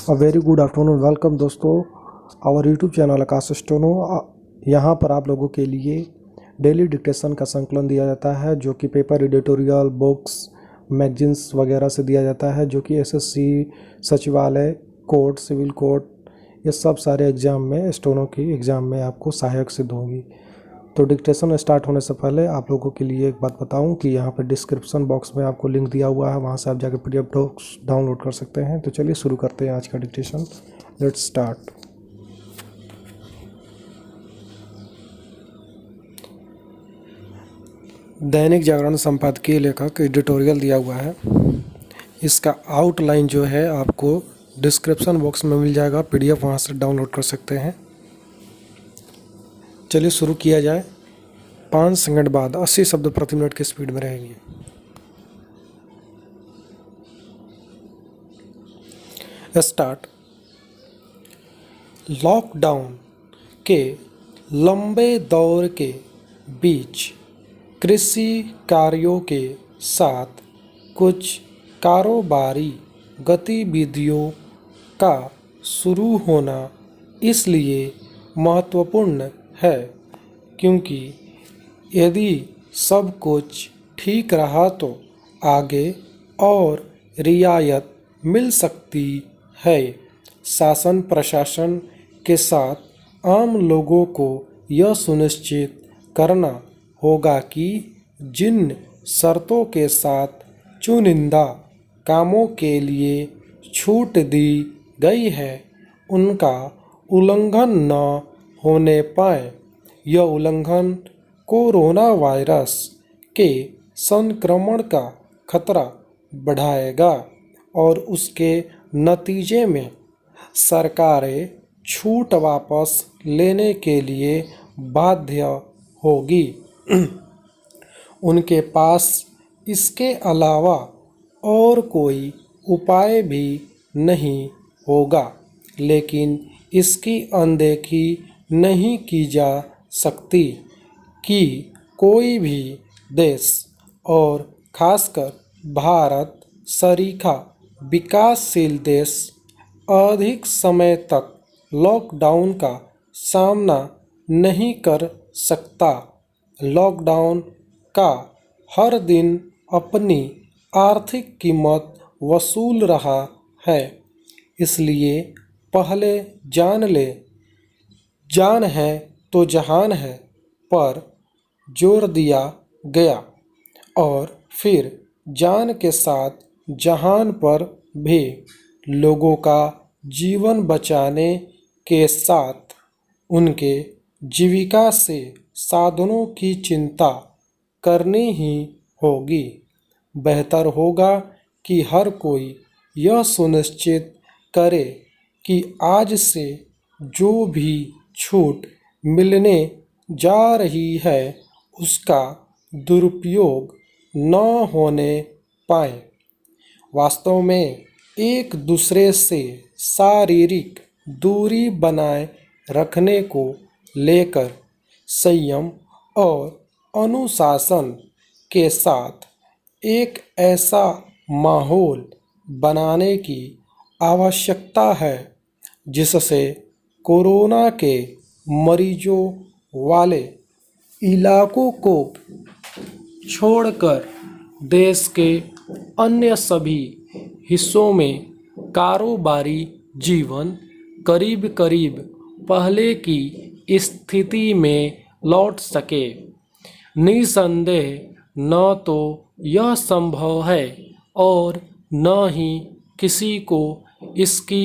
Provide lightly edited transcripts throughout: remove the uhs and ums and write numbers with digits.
अ very good afternoon. Welcome दोस्तों our YouTube channel Akash स्टोनो। यहाँ पर आप लोगों के लिए डेली डिक्टेशन का संकलन दिया जाता है, जो कि पेपर, एडिटोरियल, बुक्स, मैगजीन्स वगैरह से दिया जाता है, जो कि एसएससी, सचिवालय, कोर्ट, सिविल कोर्ट, ये सब सारे एग्ज़ाम में, स्टोनो की एग्ज़ाम में आपको सहायक सिद्ध होगी। तो डिक्टेशन स्टार्ट होने से पहले आप लोगों के लिए एक बात बताऊं कि यहाँ पर डिस्क्रिप्शन बॉक्स में आपको लिंक दिया हुआ है, वहाँ से आप जाकर पीडीएफ डॉक्स डाउनलोड कर सकते हैं। तो चलिए शुरू करते हैं आज का dictation. Let's start. Dainik Jagran संपादकीय लेखक एडिटोरियल दिया हुआ है। इसका आउटलाइन जो है आपको डिस्क्रिप्शन बॉक्स में मिल जाएगा, पीडीएफ वहाँ से डाउनलोड कर सकते हैं। चलिए शुरू किया जाए। 5 सेकंड बाद 80 शब्द प्रति मिनट की स्पीड में रहेंगी। स्टार्ट। लॉकडाउन के लंबे दौर के बीच कृषि कार्यों के साथ कुछ कारोबारी गतिविधियों का शुरू होना इसलिए महत्वपूर्ण है क्योंकि यदि सब कुछ ठीक रहा तो आगे और रियायत मिल सकती है। शासन प्रशासन के साथ आम लोगों को यह सुनिश्चित करना होगा कि जिन शर्तों के साथ चुनिंदा कामों के लिए छूट दी गई है उनका उल्लंघन न होने पाए। यह उल्लंघन कोरोना वायरस के संक्रमण का खतरा बढ़ाएगा और उसके नतीजे में सरकारें छूट वापस लेने के लिए बाध्य होगी। उनके पास इसके अलावा और कोई उपाय भी नहीं होगा, लेकिन इसकी अनदेखी नहीं की जा सकती कि कोई भी देश और खासकर भारत सरीखा विकासशील देश अधिक समय तक लॉकडाउन का सामना नहीं कर सकता। लॉकडाउन का हर दिन अपनी आर्थिक कीमत वसूल रहा है, इसलिए पहले जान ले, जान है तो जहान है पर जोर दिया गया और फिर जान के साथ जहान पर भी। लोगों का जीवन बचाने के साथ उनके जीविका से साधनों की चिंता करनी ही होगी। बेहतर होगा कि हर कोई यह सुनिश्चित करे कि आज से जो भी छूट मिलने जा रही है उसका दुरुपयोग न होने पाए। वास्तव में एक दूसरे से शारीरिक दूरी बनाए रखने को लेकर संयम और अनुशासन के साथ एक ऐसा माहौल बनाने की आवश्यकता है जिससे कोरोना के मरीजों वाले इलाकों को छोड़कर देश के अन्य सभी हिस्सों में कारोबारी जीवन करीब करीब पहले की स्थिति में लौट सके। निसंदेह न तो यह संभव है और न ही किसी को इसकी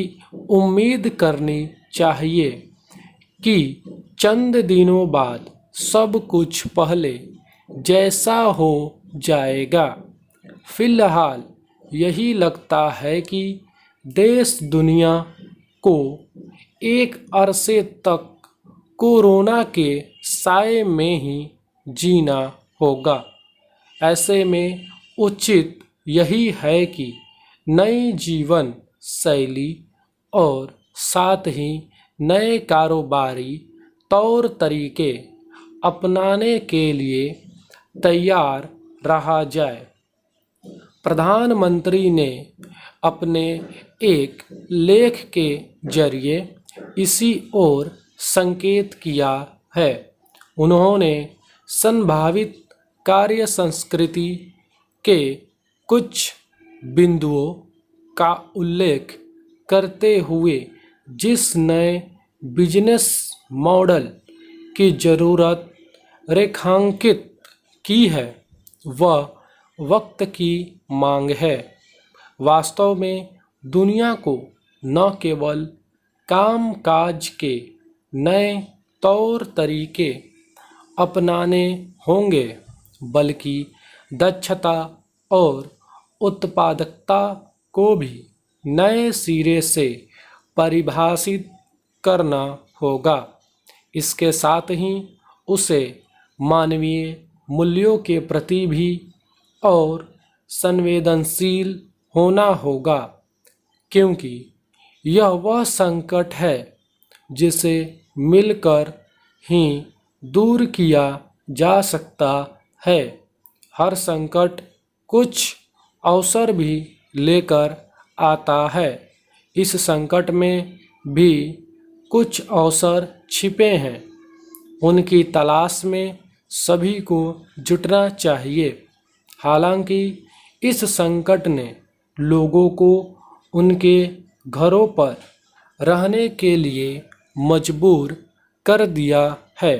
उम्मीद करनी चाहिए कि चंद दिनों बाद सब कुछ पहले जैसा हो जाएगा। फिलहाल यही लगता है कि देश दुनिया को एक अरसे तक कोरोना के साए में ही जीना होगा। ऐसे में उचित यही है कि नई जीवन शैली और साथ ही नए कारोबारी तौर तरीके अपनाने के लिए तैयार रहा जाए। प्रधानमंत्री ने अपने एक लेख के जरिए इसी ओर संकेत किया है। उन्होंने संभावित कार्य संस्कृति के कुछ बिंदुओं का उल्लेख करते हुए जिस नए बिजनेस मॉडल की ज़रूरत रेखांकित की है वह वक्त की मांग है। वास्तव में दुनिया को न केवल कामकाज के नए तौर तरीके अपनाने होंगे बल्कि दक्षता और उत्पादकता को भी नए सिरे से परिभाषित करना होगा। इसके साथ ही उसे मानवीय मूल्यों के प्रति भी और संवेदनशील होना होगा, क्योंकि यह वह संकट है जिसे मिलकर ही दूर किया जा सकता है। हर संकट कुछ अवसर भी लेकर आता है। इस संकट में भी कुछ अवसर छिपे हैं। उनकी तलाश में सभी को जुटना चाहिए। हालांकि इस संकट ने लोगों को उनके घरों पर रहने के लिए मजबूर कर दिया है,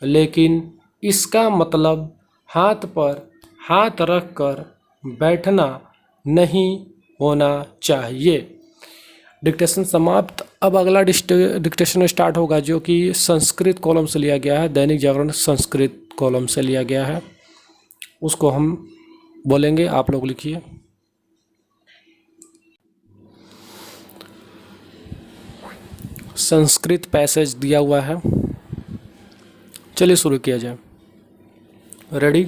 लेकिन इसका मतलब हाथ पर हाथ रख कर बैठना नहीं होना चाहिए। डिक्टेशन समाप्त। अब अगला डिक्टेशन स्टार्ट होगा, जो कि संस्कृत कॉलम से लिया गया है। दैनिक जागरण संस्कृत कॉलम से लिया गया है। उसको हम बोलेंगे, आप लोग लिखिए। संस्कृत पैसेज दिया हुआ है, चलिए शुरू किया जाए। Ready,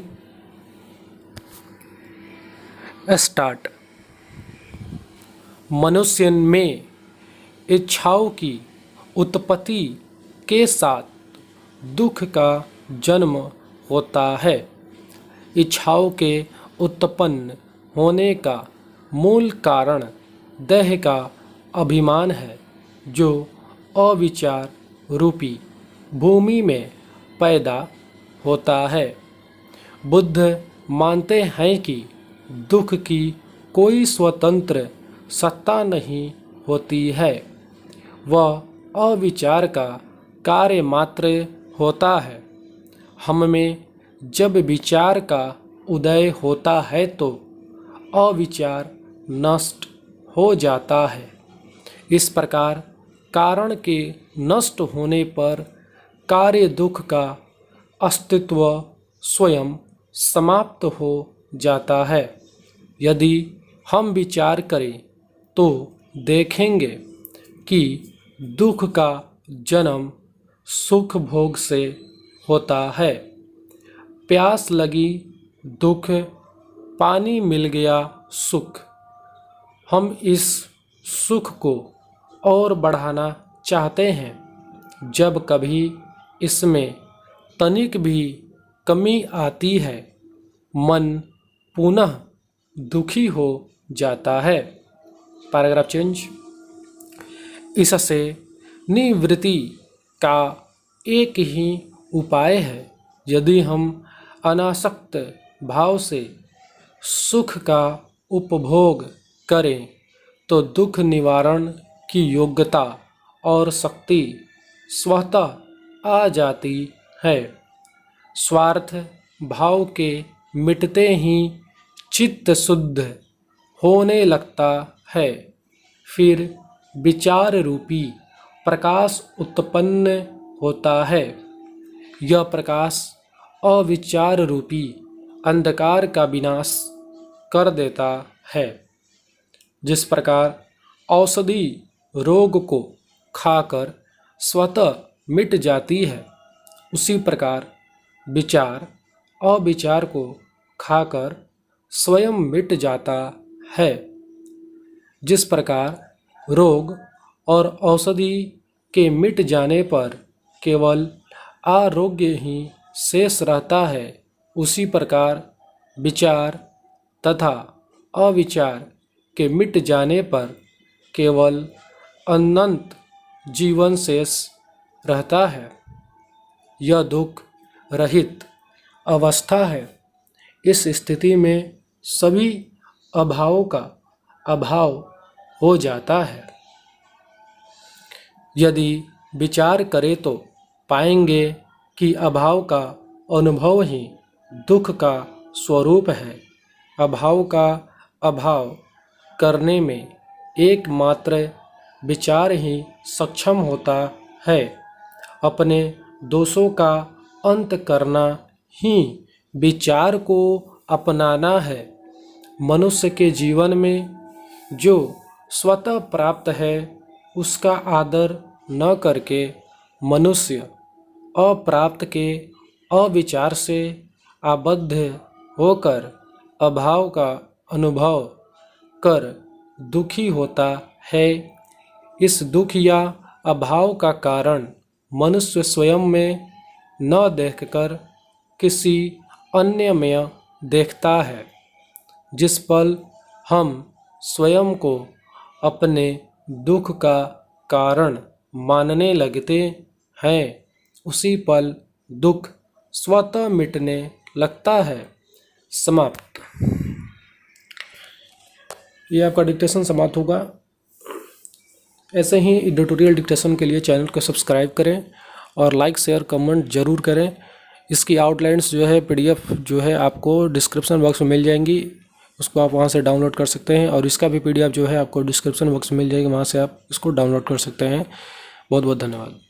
start. मनुष्य में इच्छाओं की उत्पत्ति के साथ दुख का जन्म होता है। इच्छाओं के उत्पन्न होने का मूल कारण देह का अभिमान है, जो अविचार रूपी भूमि में पैदा होता है। बुद्ध मानते हैं कि दुख की कोई स्वतंत्र सत्ता नहीं होती है, वह अविचार का कार्य मात्र होता है। हम में जब विचार का उदय होता है तो अविचार नष्ट हो जाता है। इस प्रकार कारण के नष्ट होने पर कार्य दुख का अस्तित्व स्वयं समाप्त हो जाता है। यदि हम विचार करें तो देखेंगे कि दुख का जन्म सुख भोग से होता है। प्यास लगी दुख, पानी मिल गया सुख। हम इस सुख को और बढ़ाना चाहते हैं। जब कभी इसमें तनिक भी कमी आती है, मन पुनः दुखी हो जाता है। Paragraph change. इससे निवृत्ति का एक ही उपाय है। यदि हम अनासक्त भाव से सुख का उपभोग करें तो दुख निवारण की योग्यता और शक्ति स्वतः आ जाती है। स्वार्थ भाव के मिटते ही चित्त शुद्ध होने लगता है। फिर विचार रूपी प्रकाश उत्पन्न होता है। यह प्रकाश अविचार रूपी अंधकार का विनाश कर देता है। जिस प्रकार औषधि रोग को खाकर स्वतः मिट जाती है, उसी प्रकार विचार अविचार को खाकर स्वयं मिट जाता है। जिस प्रकार रोग और औषधि के मिट जाने पर केवल आरोग्य ही शेष रहता है, उसी प्रकार विचार तथा अविचार के मिट जाने पर केवल अनंत जीवन शेष रहता है। यह दुख रहित अवस्था है। इस स्थिति में सभी अभावों का अभाव हो जाता है। यदि विचार करें तो पाएंगे कि अभाव का अनुभव ही दुख का स्वरूप है। अभाव का अभाव करने में एकमात्र विचार ही सक्षम होता है। अपने दोषों का अंत करना ही विचार को अपनाना है। मनुष्य के जीवन में जो स्वतः प्राप्त है उसका आदर न करके मनुष्य अप्राप्त के अविचार से आबद्ध होकर अभाव का अनुभव कर दुखी होता है। इस दुख या अभाव का कारण मनुष्य स्वयं में न देखकर किसी अन्य में देखता है। जिस पल हम स्वयं को अपने दुख का कारण मानने लगते हैं उसी पल दुख स्वतः मिटने लगता है। समाप्त। ये आपका डिक्टेशन समाप्त होगा। ऐसे ही एडिटोरियल डिक्टेशन के लिए चैनल को सब्सक्राइब करें और लाइक शेयर कमेंट ज़रूर करें। इसकी आउटलाइंस जो है PDF जो है आपको डिस्क्रिप्शन बॉक्स में मिल जाएंगी, उसको आप वहां से डाउनलोड कर सकते हैं। और इसका भी PDF जो है आपको डिस्क्रिप्शन बॉक्स में मिल जाएगी, वहां से आप इसको डाउनलोड कर सकते हैं। बहुत बहुत धन्यवाद।